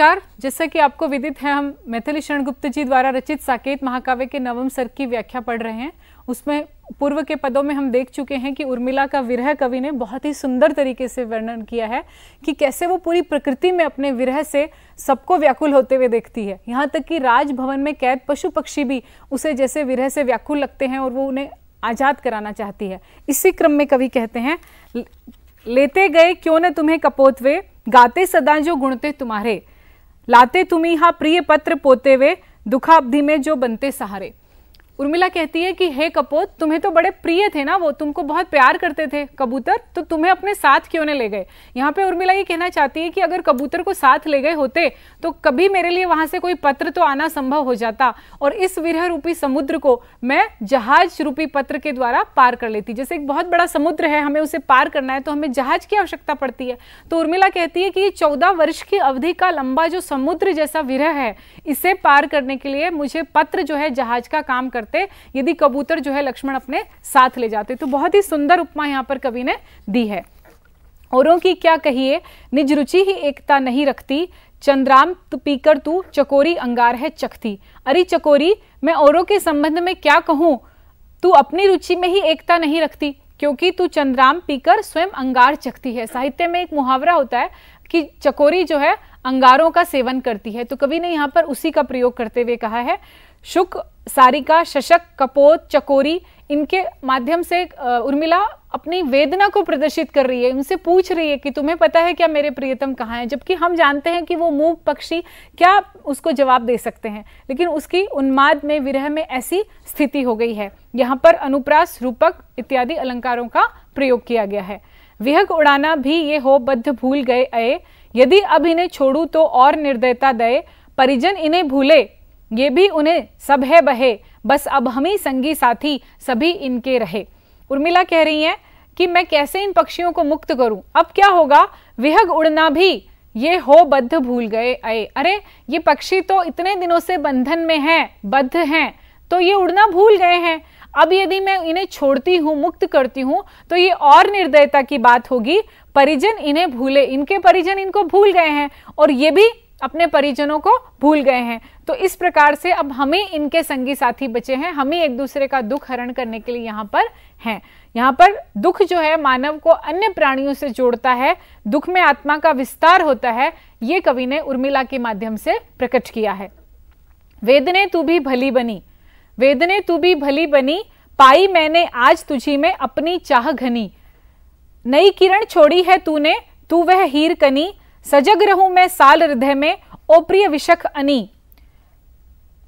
नमस्कार। जैसा कि आपको विदित है, हम मैथिली शरण गुप्त जी द्वारा रचित साकेत महाकाव्य के नवम सर्ग की व्याख्या पढ़ रहे हैं। उसमें पूर्व के पदों में हम देख चुके हैं कि उर्मिला का विरह कवि ने बहुत ही सुंदर तरीके से वर्णन किया है कि कैसे वो पूरी प्रकृति में अपने विरह से सबको व्याकुल होते हुए देखती है। यहाँ तक कि राजभवन में कैद पशु पक्षी भी उसे जैसे विरह से व्याकुल लगते हैं और वो उन्हें आजाद कराना चाहती है। इसी क्रम में कवि कहते हैं, लेते गए क्यों न तुम्हें कपोत वे, गाते सदा जो गुणते तुम्हारे, लाते तुम्ही हा प्रिय पत्र पोते वे, दुखाब्धि में जो बनते सहारे। उर्मिला कहती है कि हे कपोत, तुम्हें तो बड़े प्रिय थे ना, वो तुमको बहुत प्यार करते थे कबूतर, तो तुम्हें अपने साथ क्यों न ले गए। यहाँ पे उर्मिला ये कहना चाहती है कि अगर कबूतर को साथ ले गए होते तो कभी मेरे लिए वहां से कोई पत्र तो आना संभव हो जाता और इस विरह रूपी समुद्र को मैं जहाज रूपी पत्र के द्वारा पार कर लेती। जैसे एक बहुत बड़ा समुद्र है, हमें उसे पार करना है तो हमें जहाज की आवश्यकता पड़ती है। तो उर्मिला कहती है कि 14 वर्ष की अवधि का लंबा जो समुद्र जैसा विरह है, इसे पार करने के लिए मुझे पत्र जो है जहाज का काम करते, यदि कबूतर जो है लक्ष्मण अपने साथ ले जाते। तो बहुत ही सुंदर उपमा यहाँ पर कवि ने दी है। औरों की क्या कहिए, निज रुचि ही एकता नहीं रखती, चंद्राम तू पीकर तू चकोरी अंगार है चखती। अरे चकोरी, मैं औरों के संबंध में क्या कहूं, तू अपनी रुचि में ही एकता नहीं रखती, क्योंकि तू चंद्राम पीकर स्वयं अंगार चखती है। साहित्य में एक मुहावरा होता है कि चकोरी जो है अंगारों का सेवन करती है, तो कवि ने यहाँ पर उसी का प्रयोग करते हुए कहा है। शुक, सारिका, शशक, कपोत, चकोरी, इनके माध्यम से उर्मिला अपनी वेदना को प्रदर्शित कर रही है। उनसे पूछ रही है कि तुम्हें पता है क्या मेरे प्रियतम कहाँ हैं, जबकि हम जानते हैं कि वो मूक पक्षी क्या उसको जवाब दे सकते हैं, लेकिन उसकी उन्माद में, विरह में ऐसी स्थिति हो गई है। यहाँ पर अनुप्रास, रूपक इत्यादि अलंकारों का प्रयोग किया गया है। विहग उड़ाना भी ये हो बद्ध भूल गए अये, यदि अब इन्हें छोड़ू तो और निर्दयता दये, परिजन इन्हें भूले ये भी उन्हें सब है बहे, बस अब हम ही संगी साथी सभी इनके रहे। उर्मिला कह रही हैं कि मैं कैसे इन पक्षियों को मुक्त करूं, अब क्या होगा। विहग उड़ना भी ये हो बद्ध भूल गए अये, अरे ये पक्षी तो इतने दिनों से बंधन में हैं, बद्ध हैं, तो ये उड़ना भूल गए हैं। अब यदि मैं इन्हें छोड़ती हूँ, मुक्त करती हूँ, तो ये और निर्दयता की बात होगी। परिजन इन्हें भूले, इनके परिजन इनको भूल गए हैं और ये भी अपने परिजनों को भूल गए हैं। तो इस प्रकार से अब हम ही इनके संगी साथी बचे हैं, हम ही एक दूसरे का दुख हरण करने के लिए यहाँ पर हैं। यहाँ पर दुख जो है मानव को अन्य प्राणियों से जोड़ता है, दुख में आत्मा का विस्तार होता है, ये कवि ने उर्मिला के माध्यम से प्रकट किया है। वेदने तू भी भली बनी, वेदने तू भी भली बनी, पाई मैंने आज तुझी में अपनी चाह घनी। नई किरण छोड़ी है तूने, तू वह हीर कनी, सजग रहूं मैं साल हृदय में, ओ प्रिय विशख अनी।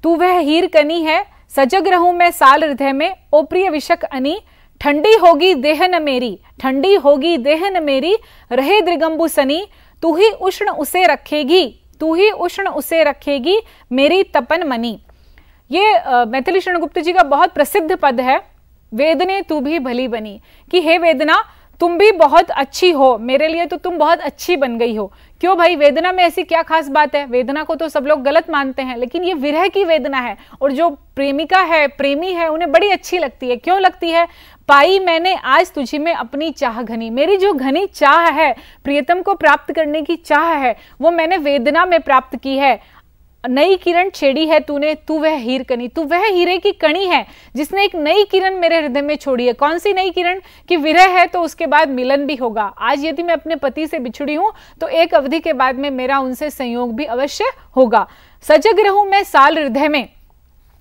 तू वह हीर कनी है, सजग रहूं मैं साल हृदय में, ओ प्रिय विशख अनी। ठंडी होगी देह न मेरी, ठंडी होगी देह न मेरी, रहे दृगंबु सनी, तू ही उष्ण उसे रखेगी, तू ही उष्ण उसे रखेगी, मेरी तपन मनी। ये मैथिली शरण गुप्त जी का बहुत प्रसिद्ध पद है, वेदने तू भी भली बनी, कि हे वेदना तुम भी बहुत अच्छी हो, मेरे लिए तो तुम बहुत अच्छी बन गई हो। क्यों भाई, वेदना में ऐसी क्या खास बात है। वेदना को तो सब लोग गलत मानते हैं, लेकिन ये विरह की वेदना है और जो प्रेमिका है, प्रेमी है, उन्हें बड़ी अच्छी लगती है। क्यों लगती है। पाई मैंने आज तुझी में अपनी चाह घनी, मेरी जो घनी चाह है, प्रियतम को प्राप्त करने की चाह है, वो मैंने वेदना में प्राप्त की है। नई किरण छेड़ी है तूने, तू वह हीर कनी, तू वह हीरे की कणी है जिसने एक नई किरण मेरे हृदय में छोड़ी है। कौन सी नई किरण, कि विरह है तो उसके बाद मिलन भी होगा। आज यदि मैं अपने पति से बिछड़ी हूं तो एक अवधि के बाद में मेरा उनसे संयोग भी अवश्य होगा। सजग रहूं मैं साल हृदय में,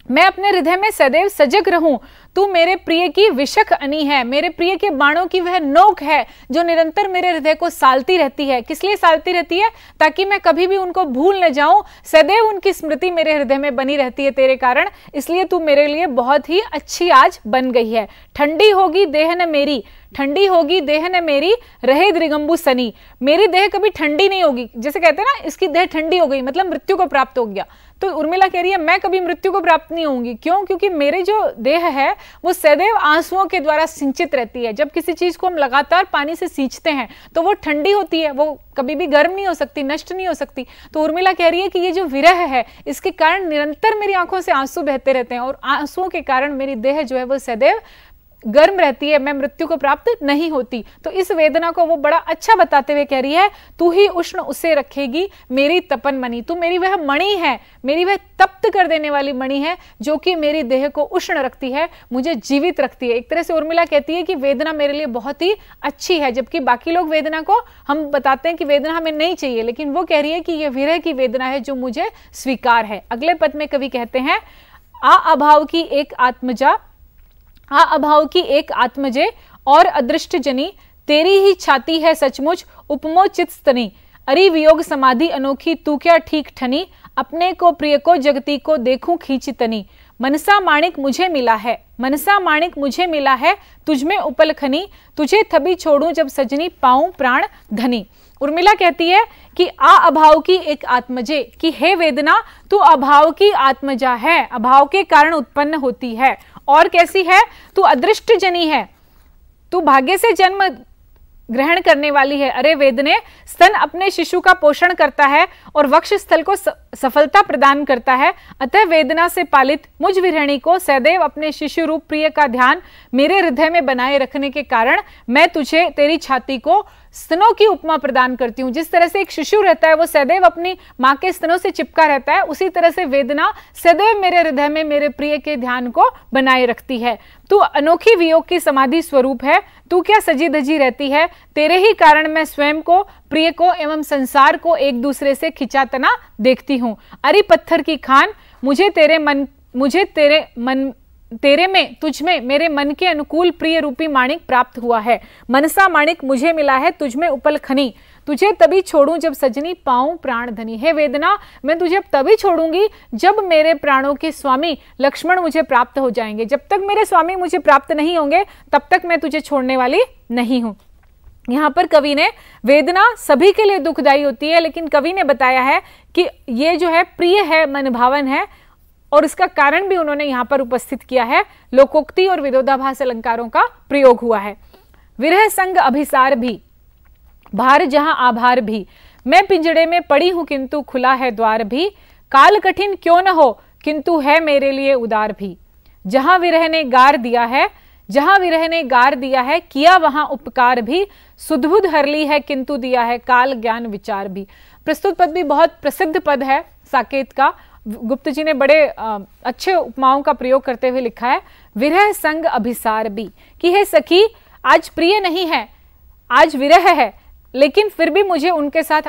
मैं अपने हृदय में सदैव सजग रहूं। तू मेरे प्रिय की विशख अनी है, मेरे प्रिय के बाणों की वह नोक है जो निरंतर मेरे हृदय को सालती रहती है। किस लिए सालती रहती है, ताकि मैं कभी भी उनको भूल न जाऊं, सदैव उनकी स्मृति मेरे हृदय में बनी रहती है तेरे कारण, इसलिए तू मेरे लिए बहुत ही अच्छी आज बन गई है। ठंडी होगी देह न मेरी, ठंडी होगी देह न मेरी, रहे दृगंबु सनी, मेरी देह कभी ठंडी नहीं होगी। जैसे कहते हैं ना, इसकी देह ठंडी हो गई मतलब मृत्यु को प्राप्त हो गया। तो उर्मिला कह रही है मैं कभी मृत्यु को प्राप्त नहीं होंगी। क्यों, क्योंकि मेरे जो देह है वो सदैव आंसुओं के द्वारा सिंचित रहती है। जब किसी चीज को हम लगातार पानी से सींचते हैं तो वो ठंडी होती है, वो कभी भी गर्म नहीं हो सकती, नष्ट नहीं हो सकती। तो उर्मिला कह रही है कि ये जो विरह है इसके कारण निरंतर मेरी आंखों से आंसू बहते रहते हैं और आंसुओं के कारण मेरी देह जो है वो सदैव गर्म रहती है, मैं मृत्यु को प्राप्त नहीं होती। तो इस वेदना को वो बड़ा अच्छा बताते हुए कह रही है, तू ही उष्ण उसे रखेगी मेरी तपन मणि, तू मेरी वह मणि है, मेरी वह तप्त कर देने वाली मणि है जो कि मेरी देह को उष्ण रखती है, मुझे जीवित रखती है। एक तरह से उर्मिला कहती है कि वेदना मेरे लिए बहुत ही अच्छी है, जबकि बाकी लोग वेदना को हम बताते हैं कि वेदना हमें नहीं चाहिए, लेकिन वो कह रही है कि यह विरह की वेदना है जो मुझे स्वीकार है। अगले पद में कवि कहते हैं, आ अभाव की एक आत्मजा, आ अभाव की एक आत्मजे और अदृष्ट जनी, तेरी ही छाती है सचमुच उपमो चित स्तनी, अरि वियोग समाधि अनोखी तू क्या ठीक ठनी, अपने को प्रिय को जगती को देखूं खींच तनी, मनसा माणिक मुझे मिला है, मनसा माणिक मुझे मिला है, तुझमें उपल खनी, तुझे थबी छोड़ूं जब सजनी पाऊं प्राण धनी। उर्मिला कहती है कि आ अभाव की एक आत्मजे, कि हे वेदना तू अभाव की आत्मजा है, अभाव के कारण उत्पन्न होती है। और कैसी है? तू अदृष्ट जनी है, तू भाग्य से जन्म ग्रहण करने वाली है। अरे वेदने, स्तन अपने शिशु का पोषण करता है और वक्ष स्थल को सफलता प्रदान करता है, अतः वेदना से पालित मुझ विरहिणी को सदैव अपने शिशु रूप प्रिय का ध्यान मेरे हृदय में बनाए रखने के कारण मैं तुझे तेरी छाती को स्तनों की उपमा प्रदान करती हूं। जिस तरह से एक शिशु रहता है वो सदैव अपनी मां के स्तनों से चिपका रहता है, उसी तरह से वेदना सदैव मेरे हृदय में मेरे प्रिय के ध्यान को बनाए रखती है। तू अनोखी वियोग की समाधि स्वरूप है, तू क्या सजी धजी रहती है, तेरे ही कारण मैं स्वयं को, प्रिय को एवं संसार को एक दूसरे से खिंचातना देखती हूं। अरे पत्थर की खान, मुझे तेरे में, तुझ में मेरे मन के अनुकूल प्रिय रूपी माणिक प्राप्त हुआ है, मनसा माणिक मुझे मिला है, तुझ में उपल खनी, तुझे तभी छोड़ूं जब सजनी पाऊं प्राण धनी। हे वेदना, मैं तुझे तभी छोड़ूंगी जब मेरे प्राणों के स्वामी लक्ष्मण मुझे प्राप्त हो जाएंगे। जब तक मेरे स्वामी मुझे प्राप्त नहीं होंगे तब तक मैं तुझे छोड़ने वाली नहीं हूं। यहां पर कवि ने, वेदना सभी के लिए दुखदायी होती है, लेकिन कवि ने बताया है कि ये जो है प्रिय है, मनभावन है, और इसका कारण भी उन्होंने यहां पर उपस्थित किया है। लोकोक्ति और विरोधाभास अलंकारों का प्रयोग हुआ है। विरह संग अभिसार भी, भार जहां आभार भी, मैं पिंजड़े में पड़ी हूं किंतु खुला है द्वार भी, काल कठिन क्यों न हो किंतु है मेरे लिए उदार भी, जहां विरह ने गार दिया है, जहां विरह ने गार दिया है, किया वहां उपकार भी, सुधबुध हर ली है किंतु दिया है काल ज्ञान विचार भी। प्रस्तुत पद भी बहुत प्रसिद्ध पद है साकेत का। गुप्त जी ने बड़े अच्छे उपमाओं का प्रयोग करते हुए लिखा है, विरह संग अभिसार भी, कि हे सखी, आज प्रिय नहीं है, आज विरह है, लेकिन फिर भी मुझे उनके साथ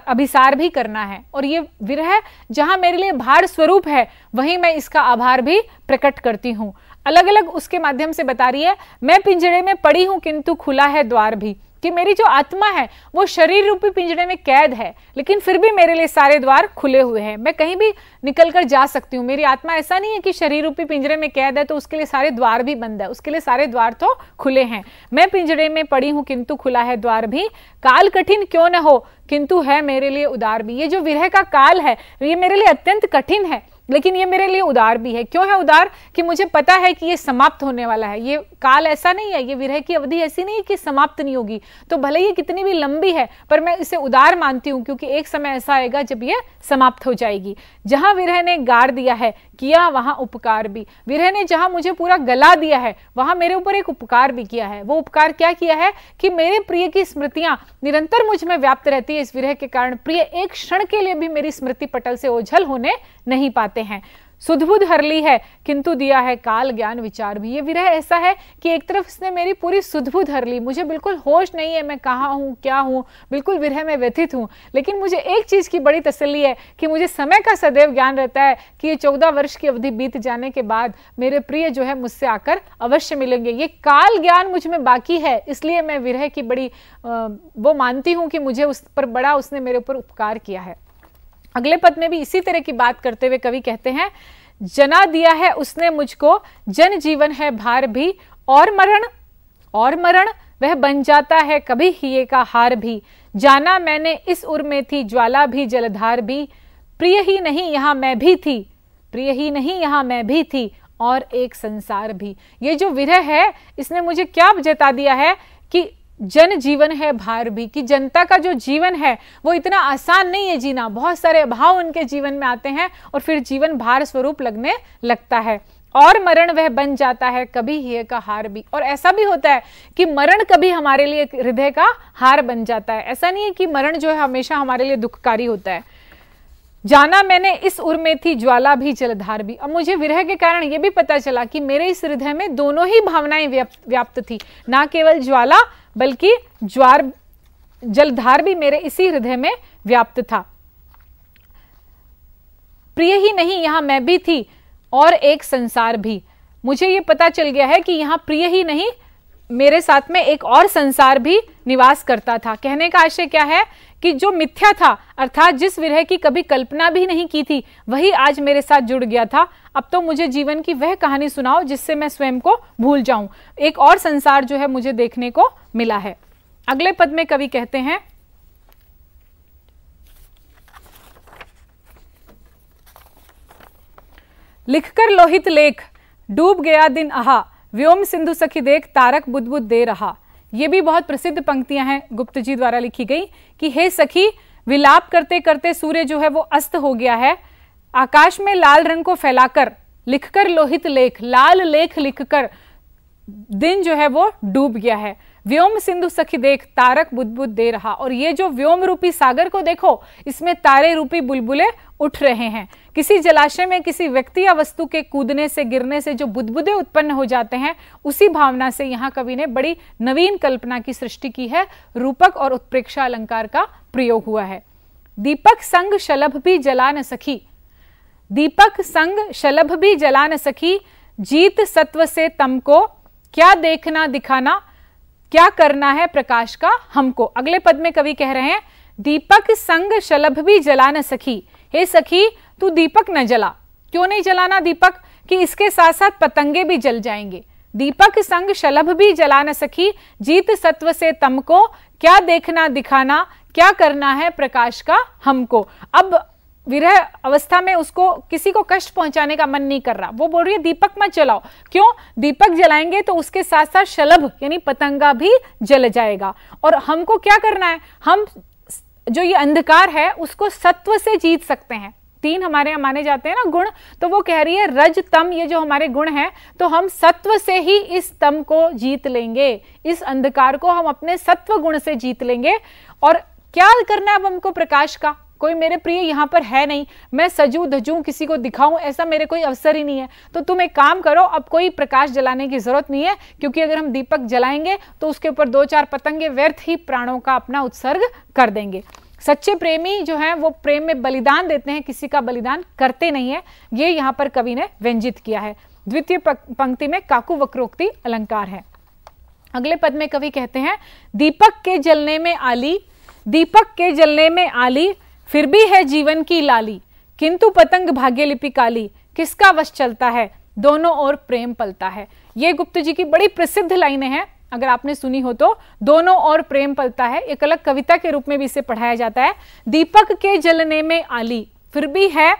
अभिसार भी करना है, और ये विरह जहां मेरे लिए भार स्वरूप है वहीं मैं इसका आभार भी प्रकट करती हूं। अलग अलग उसके माध्यम से बता रही है, मैं पिंजड़े में पड़ी हूं किंतु खुला है द्वार भी, कि मेरी जो आत्मा है वो शरीर रूपी पिंजड़े में कैद है, लेकिन फिर भी मेरे लिए सारे द्वार खुले हुए हैं, मैं कहीं भी निकल कर जा सकती हूँ। मेरी आत्मा ऐसा नहीं है कि शरीर रूपी पिंजरे में कैद है तो उसके लिए सारे द्वार भी बंद है, उसके लिए सारे द्वार तो खुले हैं। मैं पिंजड़े में पड़ी हूँ किंतु खुला है द्वार भी, काल कठिन क्यों न हो किंतु है मेरे लिए उदार भी। ये जो विरह का काल है ये मेरे लिए अत्यंत कठिन है, लेकिन ये मेरे लिए उदार भी है। क्यों है उदार? कि मुझे पता है कि ये समाप्त होने वाला है। ये काल ऐसा नहीं है, ये विरह की अवधि ऐसी नहीं है कि समाप्त नहीं होगी, तो भले ये कितनी भी लंबी है पर मैं इसे उदार मानती हूं, क्योंकि एक समय ऐसा आएगा जब ये समाप्त हो जाएगी। जहां विरह ने गार दिया है, किया वहां उपकार भी। विरह ने जहां मुझे पूरा गला दिया है वहां मेरे ऊपर एक उपकार भी किया है। वो उपकार क्या किया है कि मेरे प्रिय की स्मृतियां निरंतर मुझ में व्याप्त रहती है। इस विरह के कारण प्रिय एक क्षण के लिए भी मेरी स्मृति पटल से ओझल होने नहीं पाते हैं। सुधबुध हर ली है किंतु दिया है काल ज्ञान विचार भी। ये विरह ऐसा है कि एक तरफ इसने मेरी पूरी सुधबुध हर ली, मुझे बिल्कुल होश नहीं है मैं कहाँ हूँ क्या हूँ, बिल्कुल विरह में व्यथित हूँ, लेकिन मुझे एक चीज की बड़ी तसल्ली है कि मुझे समय का सदैव ज्ञान रहता है कि ये 14 वर्ष की अवधि बीत जाने के बाद मेरे प्रिय जो है मुझसे आकर अवश्य मिलेंगे। ये काल ज्ञान मुझ में बाकी है, इसलिए मैं विरह की बड़ी वो मानती हूँ कि मुझे उस पर बड़ा उसने मेरे ऊपर उपकार किया है। अगले पद में भी इसी तरह की बात करते हुए कवि कहते हैं, जना दिया है उसने मुझको जन जीवन है भार भी, और मरण वह बन जाता है कभी हिये का हार भी। जाना मैंने इस उर में थी ज्वाला भी जलधार भी, प्रिय ही नहीं यहाँ मैं भी थी, प्रिय ही नहीं यहाँ मैं भी थी, और एक संसार भी। ये जो विरह है इसने मुझे क्या जता दिया है कि जन जीवन है भार भी, कि जनता का जो जीवन है वो इतना आसान नहीं है जीना, बहुत सारे अभाव उनके जीवन में आते हैं और फिर जीवन भार स्वरूप लगने लगता है। और मरण वह बन जाता है कभी ही का हार भी। और ऐसा भी होता है कि मरण कभी हमारे लिए हृदय का हार बन जाता है। ऐसा नहीं है कि मरण जो है हमेशा हमारे लिए दुखकारी होता है। जाना मैंने इस उर में थी ज्वाला भी जलधार भी। अब मुझे विरह के कारण यह भी पता चला कि मेरे इस हृदय में दोनों ही भावनाएं व्याप्त थी, ना केवल ज्वाला बल्कि ज्वार जलधार भी मेरे इसी हृदय में व्याप्त था। प्रिय ही नहीं यहां मैं भी थी और एक संसार भी। मुझे यह पता चल गया है कि यहां प्रिय ही नहीं, मेरे साथ में एक और संसार भी निवास करता था। कहने का आशय क्या है कि जो मिथ्या था, अर्थात जिस विरह की कभी कल्पना भी नहीं की थी, वही आज मेरे साथ जुड़ गया था। अब तो मुझे जीवन की वह कहानी सुनाओ जिससे मैं स्वयं को भूल जाऊं। एक और संसार जो है मुझे देखने को मिला है। अगले पद में कवि कहते हैं, लिखकर लोहित लेख डूब गया दिन आहा, व्योम सिंधु सखी देख तारक बुदबुद दे रहा। ये भी बहुत प्रसिद्ध पंक्तियां हैं गुप्त जी द्वारा लिखी गई कि हे सखी, विलाप करते करते सूर्य जो है वो अस्त हो गया है। आकाश में लाल रंग को फैलाकर लिखकर लोहित लेख, लाल लेख लिखकर दिन जो है वो डूब गया है। व्योम सिंधु सखी देख तारक बुदबुद दे रहा। और ये जो व्योम रूपी सागर को देखो, इसमें तारे रूपी बुलबुले उठ रहे हैं। किसी जलाशय में किसी व्यक्ति या वस्तु के कूदने से, गिरने से जो बुदबुदे उत्पन्न हो जाते हैं, उसी भावना से यहाँ कवि ने बड़ी नवीन कल्पना की सृष्टि की है। रूपक और उत्प्रेक्षा अलंकार का प्रयोग हुआ है। दीपक संग शलभ भी जला न सखी, दीपक संग शलभ भी जला न सखी, जीत सत्व से तम को क्या देखना दिखाना, क्या करना है प्रकाश का हमको। अगले पद में कवि कह रहे हैं, दीपक संग शलभ भी जला न सखी। हे सखी, तू दीपक न जला। क्यों नहीं जलाना दीपक? कि इसके साथ साथ पतंगे भी जल जाएंगे। दीपक संग शलभ भी जला न सखी, जीत सत्व से तम को क्या देखना दिखाना, क्या करना है प्रकाश का हमको। अब विरह अवस्था में उसको किसी को कष्ट पहुंचाने का मन नहीं कर रहा। वो बोल रही है दीपक मत जलाओ। क्यों? दीपक जलाएंगे तो उसके साथ साथ शलभ यानी पतंगा भी जल जाएगा। और हमको क्या करना है? हम जो ये अंधकार है उसको सत्व से जीत सकते हैं। तीन हमारे यहाँ माने जाते हैं ना गुण, तो वो कह रही है रज तम, ये जो हमारे गुण हैं, तो हम सत्व से ही इस तम को जीत लेंगे। इस अंधकार को हम अपने सत्व गुण से जीत लेंगे। और क्या करना है अब हमको प्रकाश का? कोई मेरे प्रिय यहाँ पर है नहीं, मैं सजू धजू किसी को दिखाऊं, ऐसा मेरे कोई अवसर ही नहीं है। तो तुम एक काम करो, अब कोई प्रकाश जलाने की जरूरत नहीं है, क्योंकि अगर हम दीपक जलाएंगे तो उसके ऊपर दो चार पतंगे व्यर्थ ही प्राणों का अपना उत्सर्ग कर देंगे। सच्चे प्रेमी जो हैं वो प्रेम में बलिदान देते हैं, किसी का बलिदान करते नहीं है। ये यहाँ पर कवि ने व्यंजित किया है। द्वितीय पंक्ति में काकु वक्रोक्ति अलंकार है। अगले पद में कवि कहते हैं, दीपक के जलने में आली, दीपक के जलने में आली, फिर भी है जीवन की लाली, किंतु पतंग भाग्य लिपि काली, किसका वश चलता है, दोनों ओर प्रेम पलता है। ये गुप्त जी की बड़ी प्रसिद्ध लाइनें हैं, अगर आपने सुनी हो तो। दोनों ओर प्रेम पलता है, एक अलग कविता के रूप में भी इसे पढ़ाया जाता है। दीपक के जलने में आली, फिर भी है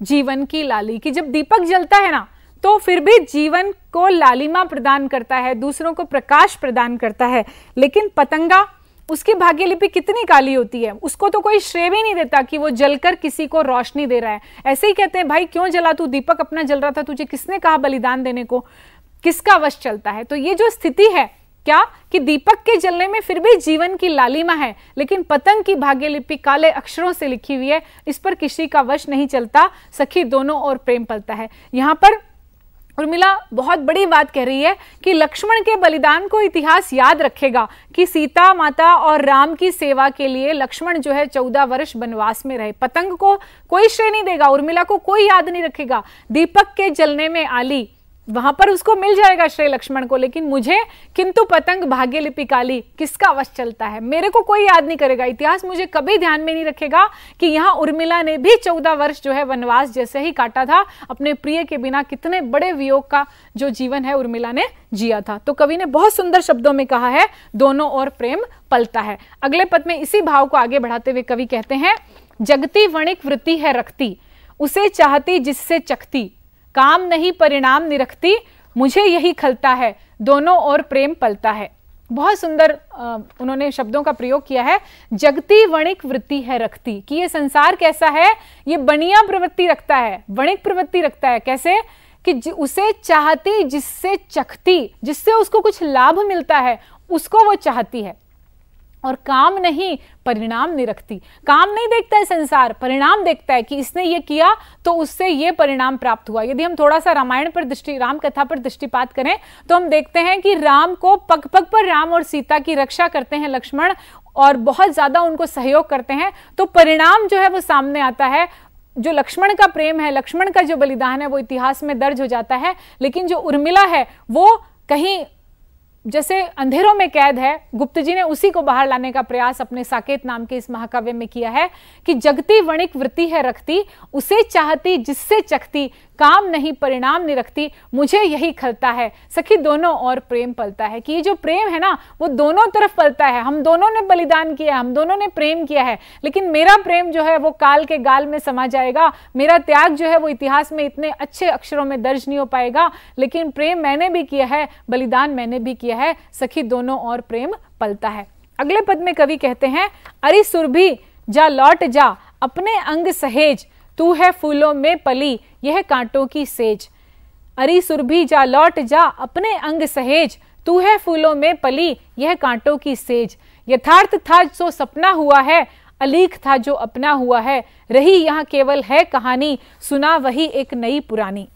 जीवन की लाली, कि जब दीपक जलता है ना तो फिर भी जीवन को लालिमा प्रदान करता है, दूसरों को प्रकाश प्रदान करता है। लेकिन पतंगा, उसकी भाग्य लिपि कितनी काली होती है, उसको तो कोई श्रेय भी नहीं देता कि वो जलकर किसी को रोशनी दे रहा है। ऐसे ही कहते हैं, भाई क्यों जला, तू दीपक अपना जल रहा था, तुझे किसने कहा बलिदान देने को, किसका वश चलता है। तो ये जो स्थिति है क्या कि दीपक के जलने में फिर भी जीवन की लालिमा है, लेकिन पतंग की भाग्य लिपि काले अक्षरों से लिखी हुई है, इस पर किसी का वश नहीं चलता। सखी दोनों ओर प्रेम पलता है। यहाँ पर उर्मिला बहुत बड़ी बात कह रही है कि लक्ष्मण के बलिदान को इतिहास याद रखेगा कि सीता माता और राम की सेवा के लिए लक्ष्मण जो है 14 वर्ष वनवास में रहे। पतंग को कोई श्रेय नहीं देगा, उर्मिला को कोई याद नहीं रखेगा। दीपक के जलने में आली, वहां पर उसको मिल जाएगा श्रेय लक्ष्मण को, लेकिन मुझे किंतु पतंग भाग्य लिपि काली, किसका वश चलता है, मेरे को कोई याद नहीं करेगा। इतिहास मुझे कभी ध्यान में नहीं रखेगा कि यहाँ उर्मिला ने भी 14 वर्ष जो है वनवास जैसे ही काटा था, अपने प्रिय के बिना कितने बड़े वियोग का जो जीवन है उर्मिला ने जिया था। तो कवि ने बहुत सुंदर शब्दों में कहा है, दोनों ओर प्रेम पलता है। अगले पद में इसी भाव को आगे बढ़ाते हुए कवि कहते हैं, जगती वणिक वृत्ति है रखती, उसे चाहती जिससे चखती, काम नहीं परिणाम निरखती, मुझे यही खलता है, दोनों ओर प्रेम पलता है। बहुत सुंदर उन्होंने शब्दों का प्रयोग किया है। जगती वणिक वृत्ति है रखती, कि ये संसार कैसा है, ये बनिया प्रवृत्ति रखता है, वणिक प्रवृत्ति रखता है। कैसे कि उसे चाहती जिससे चखती, जिससे उसको कुछ लाभ मिलता है उसको वो चाहती है, और काम नहीं परिणाम नहीं रखती। काम नहीं देखता है संसार, परिणाम देखता है कि इसने ये किया तो उससे ये परिणाम प्राप्त हुआ। यदि हम थोड़ा सा रामायण पर राम कथा पर दृष्टिपात करें तो हम देखते हैं कि राम को पग पग पर राम और सीता की रक्षा करते हैं लक्ष्मण, और बहुत ज्यादा उनको सहयोग करते हैं, तो परिणाम जो है वो सामने आता है। जो लक्ष्मण का प्रेम है, लक्ष्मण का जो बलिदान है वो इतिहास में दर्ज हो जाता है। लेकिन जो उर्मिला है वो कहीं जैसे अंधेरों में कैद है। गुप्त जी ने उसी को बाहर लाने का प्रयास अपने साकेत नाम के इस महाकाव्य में किया है कि जगती वणिक वृत्ति है रखती, उसे चाहती जिससे चखती, काम नहीं परिणाम नहीं रखती, मुझे यही खलता है सखी दोनों और प्रेम पलता है। कि ये जो प्रेम है ना वो दोनों तरफ पलता है। हम दोनों ने बलिदान किया है, हम दोनों ने प्रेम किया है, लेकिन मेरा प्रेम जो है वो काल के गाल में समा जाएगा, मेरा त्याग जो है वो इतिहास में इतने अच्छे अक्षरों में दर्ज नहीं हो पाएगा, लेकिन प्रेम मैंने भी किया है, बलिदान मैंने भी किया है, सखी दोनों और प्रेम पलता है। अगले पद में कवि कहते हैं, अरे सुरभि जा लौट जा अपने अंग सहेज, तू है फूलों में पली यह कांटों की सेज। अरे सुरभि जा लौट जा अपने अंग सहेज, तू है फूलों में पली यह कांटों की सेज। यथार्थ था जो सपना हुआ है, अलीक था जो अपना हुआ है, रही यहाँ केवल है कहानी, सुना वही एक नई पुरानी।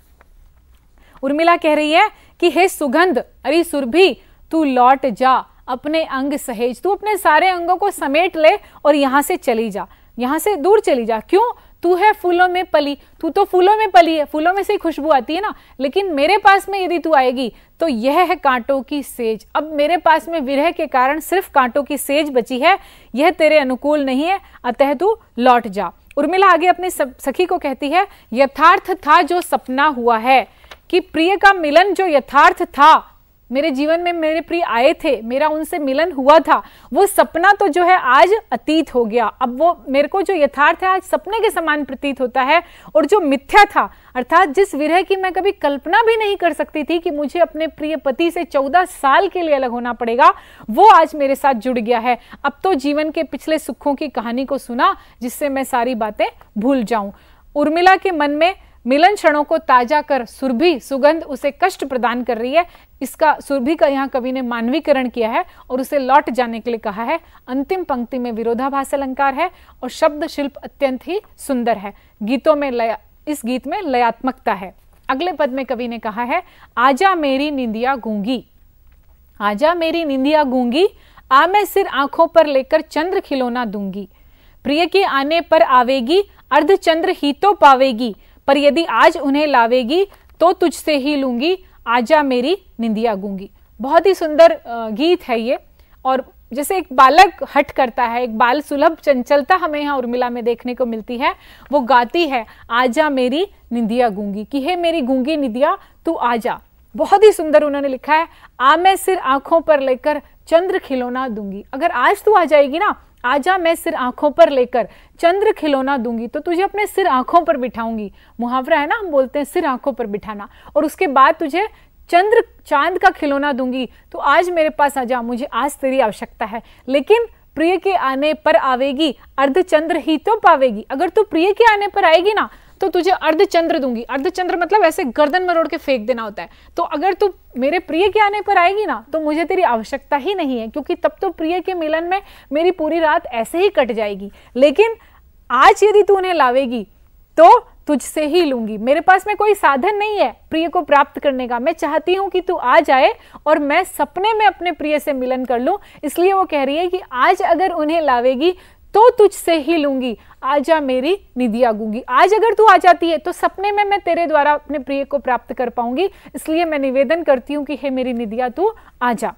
उर्मिला कह रही है कि हे सुगंध, अरे सुरभि तू लौट जा अपने अंग सहेज, तू अपने सारे अंगों को समेट ले और यहां से चली जा, यहां से दूर चली जा। क्यों? तू है फूलों में पली, तू तो फूलों में पली है, फूलों में से खुशबू आती है ना, लेकिन मेरे पास में यदि तू आएगी तो यह है कांटों की सेज। अब मेरे पास में विरह के कारण सिर्फ कांटों की सेज बची है, यह तेरे अनुकूल नहीं है, अतः तू लौट जा। उर्मिला आगे अपनी सखी को कहती है, यथार्थ था जो सपना हुआ है, कि प्रिय का मिलन जो यथार्थ था, मेरे जीवन में मेरे प्रिय आए थे, मेरा उनसे मिलन हुआ था, वो सपना तो जो है आज अतीत हो गया। अब वो मेरे को जो यथार्थ है आज सपने के समान प्रतीत होता है, और जो मिथ्या था अर्थात जिस विरह की मैं कभी कल्पना भी नहीं कर सकती थी कि मुझे अपने प्रिय पति से 14 साल के लिए अलग होना पड़ेगा, वो आज मेरे साथ जुड़ गया है। अब तो जीवन के पिछले सुखों की कहानी को सुना जिससे मैं सारी बातें भूल जाऊं। उर्मिला के मन में मिलन क्षणों को ताजा कर सुरभि सुगंध उसे कष्ट प्रदान कर रही है। इसका सुरभि का यहाँ कवि ने मानवीकरण किया है और उसे लौट जाने के लिए कहा है। अंतिम पंक्ति में विरोधाभास अलंकार है और शब्द शिल्प अत्यंत ही सुंदर है। गीतों में इस गीत में लयात्मकता है। अगले पद में कवि ने कहा है, आजा मेरी निंदिया गूंगी, आजा मेरी निंदिया गूंगी, आ मैं सिर आंखों पर लेकर चंद्र खिलौना दूंगी। प्रिय के आने पर आवेगी, अर्ध चंद्र ही तो पावेगी, पर यदि आज उन्हें लावेगी तो तुझसे ही लूंगी, आजा मेरी निंदिया गूंगी। बहुत ही सुंदर गीत है ये, और जैसे एक बालक हट करता है, एक बाल सुलभ चंचलता हमें यहाँ उर्मिला में देखने को मिलती है। वो गाती है, आजा मेरी निंदिया गूंगी, कि हे मेरी गूंगी निंदिया तू आजा। बहुत ही सुंदर उन्होंने लिखा है, आ मैं सिर आंखों पर लेकर चंद्र खिलौना दूंगी। अगर आज तू आ जाएगी ना, आजा मैं सिर आंखों पर लेकर चंद्र खिलौना दूंगी, तो तुझे अपने सिर आंखों पर बिठाऊंगी। मुहावरा है ना, हम बोलते हैं सिर आंखों पर बिठाना, और उसके बाद तुझे चंद्र चांद का खिलौना दूंगी। तो आज मेरे पास आजा, मुझे आज तेरी आवश्यकता है। लेकिन प्रिय के आने पर आवेगी, अर्ध चंद्र ही तो पावेगी। अगर तू प्रिय के आने पर आएगी ना तो तुझे अर्ध चंद्र दूंगी। अर्ध चंद्र मतलब ऐसे गर्दन में रोड़ के फेंक देना होता है। तो अगर तू मेरे प्रिय के आने पर आएगी ना तो मुझे तेरी आवश्यकता ही नहीं है, क्योंकि तब तो प्रिय के मिलन में मेरी पूरी रात ऐसे ही कट जाएगी। लेकिन आज यदि तू उन्हें लावेगी तो तुझसे ही लूंगी। मेरे पास में कोई साधन नहीं है प्रिय को प्राप्त करने का। मैं चाहती हूं कि तू आ जाए और मैं सपने में अपने प्रिय से मिलन कर लूं। इसलिए वो कह रही है कि आज अगर उन्हें लावेगी तो तुझसे ही लूंगी, आजा मेरी निंदिया गूंगी। आज अगर तू आ जाती है तो सपने में मैं तेरे द्वारा अपने प्रिय को प्राप्त कर पाऊंगी। इसलिए मैं निवेदन करती हूं कि हे मेरी निंदिया तू आजा।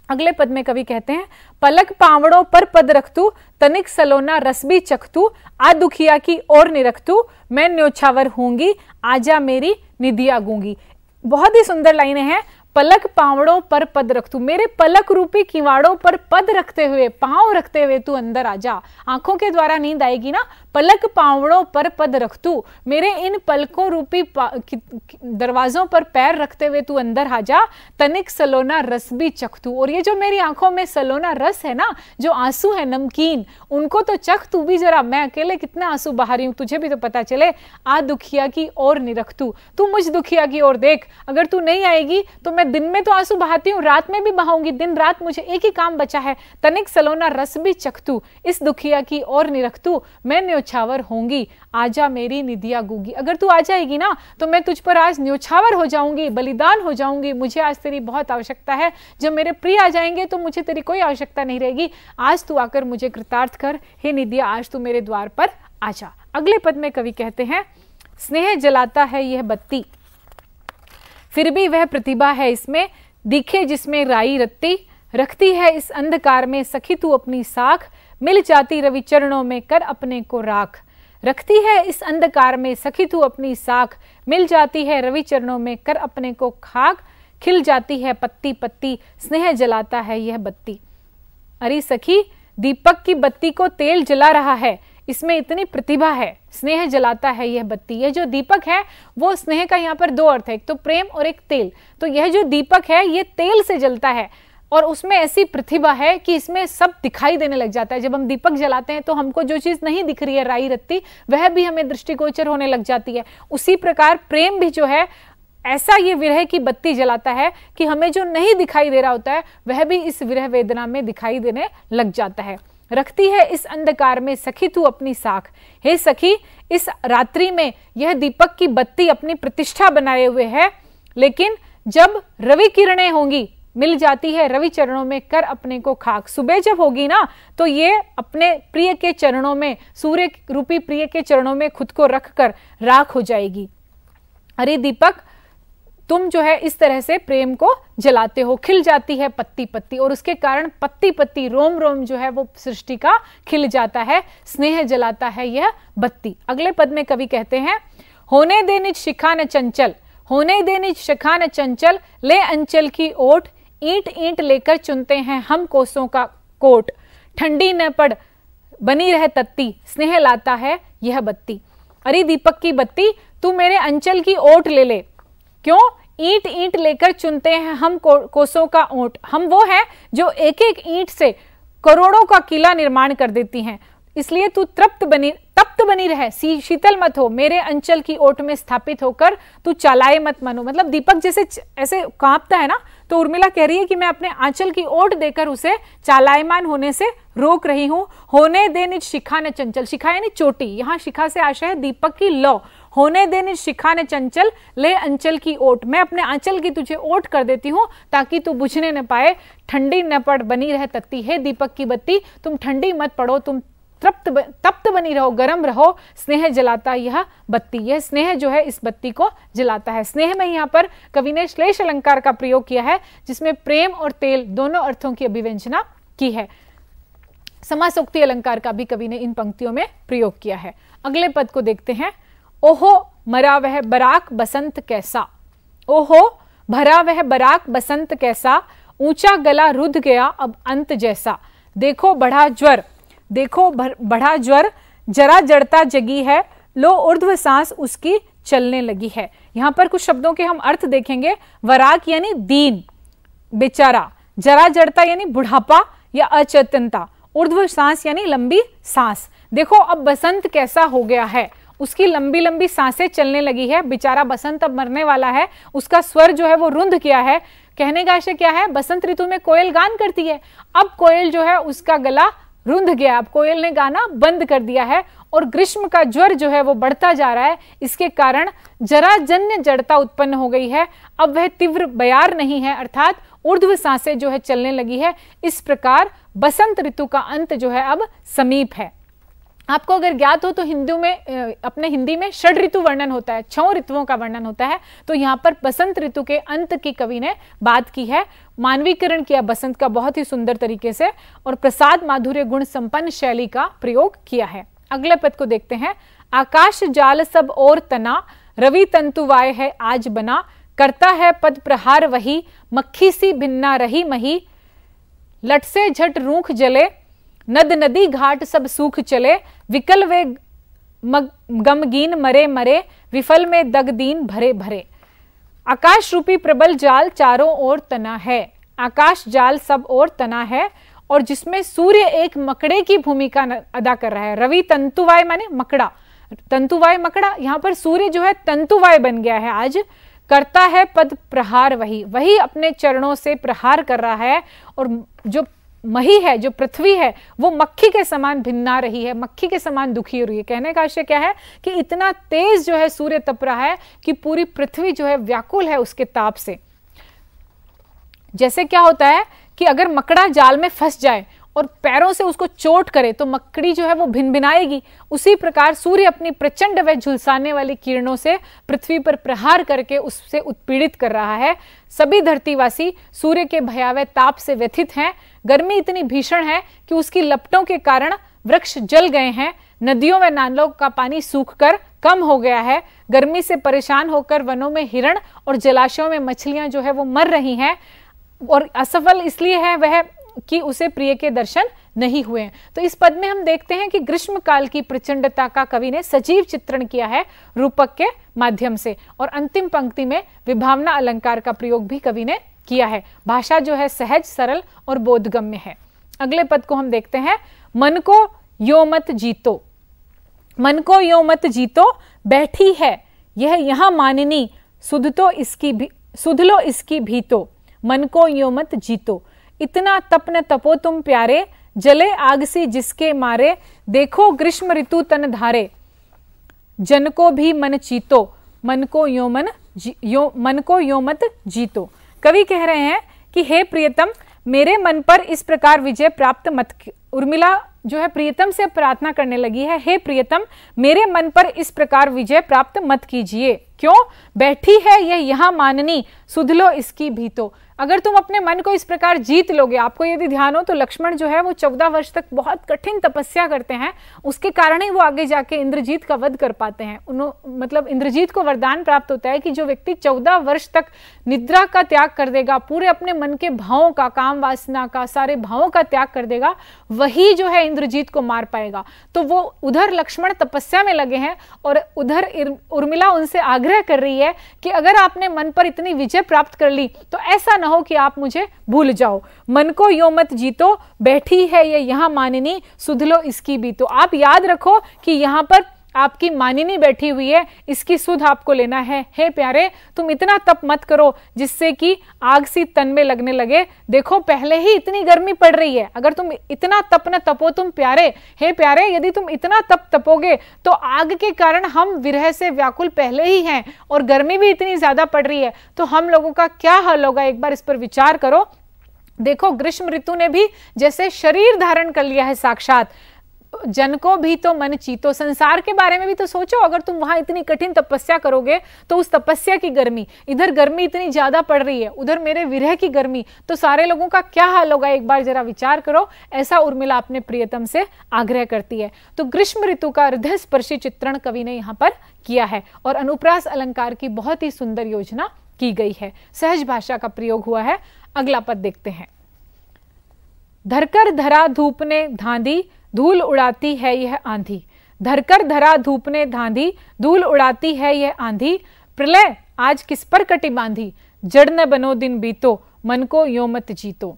अगले पद में कवि कहते हैं, पलक पावड़ों पर पद रख तू, तनिक सलोना रस भी चख तू, आ दुखिया की ओर निरख तू, मैं न्योछावर होंगी, आजा मेरी निंदिया गूंगी। बहुत ही सुंदर लाइनें हैं। पलक पावड़ों पर पद रख तू, मेरे पलक रूपी किवाड़ों पर पद रखते हुए, पांव रखते हुए तू अंदर आजा। आंखों के द्वारा नींद आएगी ना, पलक पावड़ों पर पद रख तू, मेरे इन पलकों रूपी दरवाजों पर पैर रखते हुए तू अंदर आजा। तनिक सलोना रस भी चख तू, और ये जो मेरी आंखों में सलोना रस है ना, जो आंसू है नमकीन, उनको तो चख तू भी जरा। मैं अकेले कितने आंसू बहा रही हूं, तुझे भी तो पता चले। आ दुखिया की ओर निरख तू मुझ दुखिया की ओर देख। अगर तू नहीं आएगी तो मैं दिन में तो आंसू बहाती हूँ, रात में भी बहाऊंगी, दिन रात मुझे एक ही काम बचा है। तनिक सलोना रस भी चख तू, इस दुखिया की ओर निरख तू, मैं न्योछावर होंगी, आजा मेरी निधिया गूंगी। अगर तू आ जाएगी ना तो मैं तुझ पर आज न्योछावर हो जाऊंगी, बलिदान हो जाऊंगी। मुझे आज तेरी बहुत आवश्यकता है। जब मेरे प्रिय आ जाएंगे तो मुझे तेरी कोई आवश्यकता नहीं रहेगी। आज तू आकर मुझे कृतार्थ कर, हे निधिया आज तू मेरे द्वार पर आजा। अगले पद में कवि कहते हैं, स्नेह जलाता है यह बत्ती, फिर भी वह प्रतिभा है इसमें, दिखे जिसमें राई रत्ती, रखती है इस अंधकार में सखी तू अपनी साख, मिल जाती रवि चरणों में कर अपने को राख। रखती है इस अंधकार में सखी तू अपनी साख, मिल जाती है रवि चरणों में कर अपने को खाक, खिल जाती है पत्ती पत्ती, स्नेह जलाता है यह बत्ती। अरे सखी, दीपक की बत्ती को तेल जला रहा है, इसमें इतनी प्रतिभा है। स्नेह जलाता है यह बत्ती, यह जो दीपक है वो स्नेह का यहाँ पर दो अर्थ है, एक तो प्रेम और एक तेल। तो यह जो दीपक है ये तेल से जलता है और उसमें ऐसी प्रतिभा है कि इसमें सब दिखाई देने लग जाता है। जब हम दीपक जलाते हैं तो हमको जो चीज नहीं दिख रही है राई रत्ती, वह भी हमें दृष्टिगोचर होने लग जाती है। उसी प्रकार प्रेम भी जो है ऐसा ये विरह की बत्ती जलाता है कि हमें जो नहीं दिखाई दे रहा होता है वह भी इस विरह वेदना में दिखाई देने लग जाता है। रखती है इस अंधकार में सखी तू अपनी साख, हे सखी इस रात्रि में यह दीपक की बत्ती अपनी प्रतिष्ठा बनाए हुए है, लेकिन जब रवि किरणें होंगी, मिल जाती है रवि चरणों में कर अपने को खाक। सुबह जब होगी ना तो ये अपने प्रिय के चरणों में, सूर्य रूपी प्रिय के चरणों में खुद को रखकर राख हो जाएगी। अरे दीपक, तुम जो है इस तरह से प्रेम को जलाते हो। खिल जाती है पत्ती पत्ती, और उसके कारण पत्ती पत्ती, रोम रोम जो है वो सृष्टि का खिल जाता है। स्नेह जलाता है यह बत्ती। अगले पद में कवि कहते हैं, होने दे निज शिखा न चंचल, होने दे निज शिखा न चंचल, ले अंचल की ओट, ईंट ईंट लेकर चुनते हैं हम कोसों का कोट। ठंडी न पड़ बनी रह तत्ती, स्नेह लाता है यह बत्ती। अरे दीपक की बत्ती, तू मेरे अंचल की ओट ले ले। क्यों? ईंट ईंट लेकर चुनते हैं हम कोसों का ओट। हम वो हैं जो एक एक ईंट से करोड़ों का किला निर्माण कर देती हैं। इसलिए तू तप्त बनी रहे, शीतल मत हो, मेरे अंचल की ओट में स्थापित होकर तू चालाए मत मनो। मतलब दीपक जैसे ऐसे कांपता है ना, तो उर्मिला कह रही है कि मैं अपने आंचल की ओट देकर उसे चालायमान होने से रोक रही हूं। होने दे निज शिखा न चंचल, शिखा यानी चोटी, यहां शिखा से आशय है दीपक की लौ। होने दे निज शिखा न चंचल, ले अंचल की ओट, मैं अपने आंचल की तुझे ओट कर देती हूं ताकि तू बुझने न पाए। ठंडी न पड़ बनी रह तत्ती, हे दीपक की बत्ती तुम ठंडी मत पड़ो, तुम तप्त बनी रहो, गर्म रहो। स्नेह जलाता यह बत्ती, यह स्नेह जो है इस बत्ती को जलाता है। स्नेह में यहाँ पर कवि ने श्लेष अलंकार का प्रयोग किया है, जिसमें प्रेम और तेल दोनों अर्थों की अभिव्यंजना की है। समासोक्ति अलंकार का भी कवि ने इन पंक्तियों में प्रयोग किया है। अगले पद को देखते हैं, ओहो मरा वह बराक बसंत कैसा, ओहो भरा वह बराक बसंत कैसा, ऊंचा गला रुध गया अब अंत जैसा। देखो बढ़ा ज्वर, देखो बढ़ा ज्वर, जरा जड़ता जगी है, लो ऊर्ध्व सांस उसकी चलने लगी है। यहां पर कुछ शब्दों के हम अर्थ देखेंगे। वराक यानी दीन, बेचारा, जरा जड़ता यानी बुढ़ापा या अचेतनता, ऊर्ध्व सांस यानी लंबी सांस। देखो अब बसंत कैसा हो गया है, उसकी लंबी लंबी सांसें चलने लगी है। बेचारा बसंत अब मरने वाला है, उसका स्वर जो है वो रुंध गया है। कहने का आशय क्या है, बसंत ऋतु में कोयल गान करती है, अब कोयल जो है उसका गला रुंध गया, अब कोयल ने गाना बंद कर दिया है और ग्रीष्म का ज्वर जो है वो बढ़ता जा रहा है। इसके कारण जराजन्य जड़ता उत्पन्न हो गई है, अब वह तीव्र बयार नहीं है, अर्थात ऊर्ध्व सांसें जो है चलने लगी है। इस प्रकार बसंत ऋतु का अंत जो है अब समीप है। आपको अगर ज्ञात हो तो हिंदू में, अपने हिंदी में षड ऋतु वर्णन होता है, 6 ऋतुओं का वर्णन होता है। तो यहाँ पर बसंत ऋतु के अंत की कवि ने बात की है, मानवीकरण किया बसंत का बहुत ही सुंदर तरीके से, और प्रसाद माधुर्य गुण संपन्न शैली का प्रयोग किया है। अगले पद को देखते हैं, आकाश जाल सब और तना, रवि तंतु वाय है आज बना, करता है पद प्रहार वही, मक्खी सी भिन्ना रही मही, लट से झट रूख जले, नद नदी घाट सब सूख चले, विकल वे गमगीन मरे मरे, विफल में दग दीन भरे भरे। आकाश रूपी प्रबल जाल चारों ओर तना है, आकाश जाल सब ओर तना है, और जिसमें सूर्य एक मकड़े की भूमिका अदा कर रहा है। रवि तंतुवाय माने मकड़ा, तंतुवाय मकड़ा, यहां पर सूर्य जो है तंतुवाय बन गया है आज। करता है पद प्रहार वही, वही अपने चरणों से प्रहार कर रहा है, और जो मही है, जो पृथ्वी है, वो मक्खी के समान भिन्ना रही है, मक्खी के समान दुखी हो रही है। कहने का आशय क्या है कि इतना तेज जो है सूर्य तप रहा है कि पूरी पृथ्वी जो है व्याकुल है उसके ताप से। जैसे क्या होता है कि अगर मकड़ा जाल में फंस जाए और पैरों से उसको चोट करे तो मकड़ी जो है वो भिनभिनाएगी, उसी प्रकार सूर्य अपनी प्रचंड व झुलसाने वाली किरणों से पृथ्वी पर प्रहार करके उससे उत्पीड़ित कर रहा है। सभी धरतीवासी सूर्य के भयावह ताप से व्यथित हैं। गर्मी इतनी भीषण है कि उसकी लपटों के कारण वृक्ष जल गए हैं, नदियों व नालों का पानी सूखकर कम हो गया है। गर्मी से परेशान होकर वनों में हिरण और जलाशयों में मछलियां जो है वो मर रही हैं, और असफल इसलिए है वह कि उसे प्रिय के दर्शन नहीं हुए। तो इस पद में हम देखते हैं कि ग्रीष्म काल की प्रचंडता का कवि ने सजीव चित्रण किया है रूपक के माध्यम से, और अंतिम पंक्ति में विभावना अलंकार का प्रयोग भी कवि ने किया है। भाषा जो है सहज, सरल और बोधगम्य है। अगले पद को हम देखते हैं, मन को यो मत जीतो, मन को यो मत जीतो, बैठी है यह यहाँ मानिनी, सुध लो इसकी भीतो, मन को यो मत जीतो। इतना तप न तपो तुम प्यारे, जले आग सी जिसके मारे, देखो ग्रीष्म ऋतु तन धारे, जन को भी मन चीतो, मन को यो मत जीतो। कवि कह रहे हैं कि हे प्रियतम, मेरे मन पर इस प्रकार विजय प्राप्त मत। उर्मिला जो है प्रियतम से प्रार्थना करने लगी है, हे प्रियतम मेरे मन पर इस प्रकार विजय प्राप्त मत कीजिए। क्यों? बैठी है यह यहाँ माननी, सुध लो इसकी भीतो। अगर तुम अपने मन को इस प्रकार जीत लोगे, आपको यदि ध्यान हो तो लक्ष्मण जो है वो 14 वर्ष तक बहुत कठिन तपस्या करते हैं, उसके कारण ही वो आगे जाके इंद्रजीत का वध कर पाते हैं। मतलब इंद्रजीत को वरदान प्राप्त होता है कि जो व्यक्ति 14 वर्ष तक निद्रा का त्याग कर देगा, पूरे अपने मन के भावों का, काम वासना का, सारे भावों का त्याग कर देगा, वही जो है इंद्रजीत को मार पाएगा। तो वो उधर लक्ष्मण तपस्या में लगे हैं और उधर उर्मिला उनसे आग्रह कर रही है कि अगर आपने मन पर इतनी विजय प्राप्त कर ली तो ऐसा हो कि आप मुझे भूल जाओ। मन को यो मत जीतो, बैठी है ये यहाँ मानिनी, सुध लो इसकी भी। तो आप याद रखो कि यहाँ पर आपकी मानिनी बैठी हुई है, इसकी सुध आपको लेना है। हे प्यारे, तुम इतना तप मत करो जिससे कि आग सी तन में लगने लगे। देखो पहले ही इतनी गर्मी पड़ रही है, अगर तुम इतना तप न तपो तुम प्यारे, हे प्यारे यदि तुम इतना तप तपोगे तो आग के कारण हम विरह से व्याकुल पहले ही हैं और गर्मी भी इतनी ज्यादा पड़ रही है, तो हम लोगों का क्या हाल होगा, एक बार इस पर विचार करो। देखो ग्रीष्म ऋतु ने भी जैसे शरीर धारण कर लिया है साक्षात, जन को भी तो मन चीतो। संसार के बारे में भी तो सोचो, अगर तुम वहां इतनी कठिन तपस्या करोगे तो उस तपस्या की गर्मी, इधर गर्मी इतनी ज्यादा पड़ रही है, उधर मेरे विरह की गर्मी, तो सारे लोगों का क्या हाल होगा, एक बार जरा विचार करो। ऐसा उर्मिला अपने प्रियतम से आग्रह करती है। तो ग्रीष्म ऋतु का हृदय स्पर्शी चित्रण कवि ने यहाँ पर किया है और अनुप्रास अलंकार की बहुत ही सुंदर योजना की गई है। सहज भाषा का प्रयोग हुआ है। अगला पद देखते हैं, धरकर धरा धूप ने धांधी, धूल उड़ाती है यह आंधी। धरकर धरा धूप ने धांधी, धूल उड़ाती है यह आंधी। प्रलय आज किस पर कटी बांधी, जड़ न बनो दिन बीतो, मन को यो मत जीतो।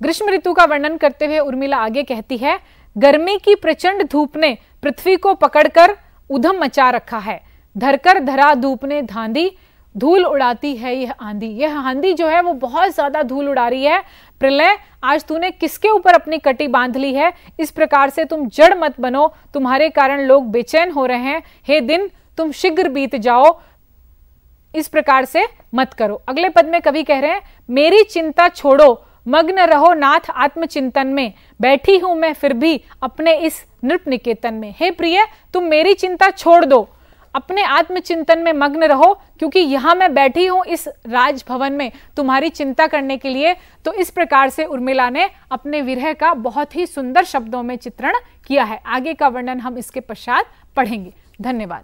ग्रीष्म ऋतु का वर्णन करते हुए उर्मिला आगे कहती है, गर्मी की प्रचंड धूप ने पृथ्वी को पकड़कर उधम मचा रखा है। धरकर धरा धूप ने धांधी, धूल उड़ाती है यह आंधी। यह आंधी जो है वो बहुत ज्यादा धूल उड़ा रही है। प्रलय आज तूने किसके ऊपर अपनी कटी बांध ली है, इस प्रकार से तुम जड़ मत बनो, तुम्हारे कारण लोग बेचैन हो रहे हैं। हे दिन तुम शीघ्र बीत जाओ, इस प्रकार से मत करो। अगले पद में कवि कह रहे हैं, मेरी चिंता छोड़ो, मग्न रहो नाथ आत्मचिंतन में, बैठी हूं मैं फिर भी अपने इस नृप निकेतन में। हे प्रिय, तुम मेरी चिंता छोड़ दो, अपने आत्मचिंतन में मग्न रहो, क्योंकि यहां मैं बैठी हूं इस राजभवन में तुम्हारी चिंता करने के लिए। तो इस प्रकार से उर्मिला ने अपने विरह का बहुत ही सुंदर शब्दों में चित्रण किया है। आगे का वर्णन हम इसके पश्चात पढ़ेंगे। धन्यवाद।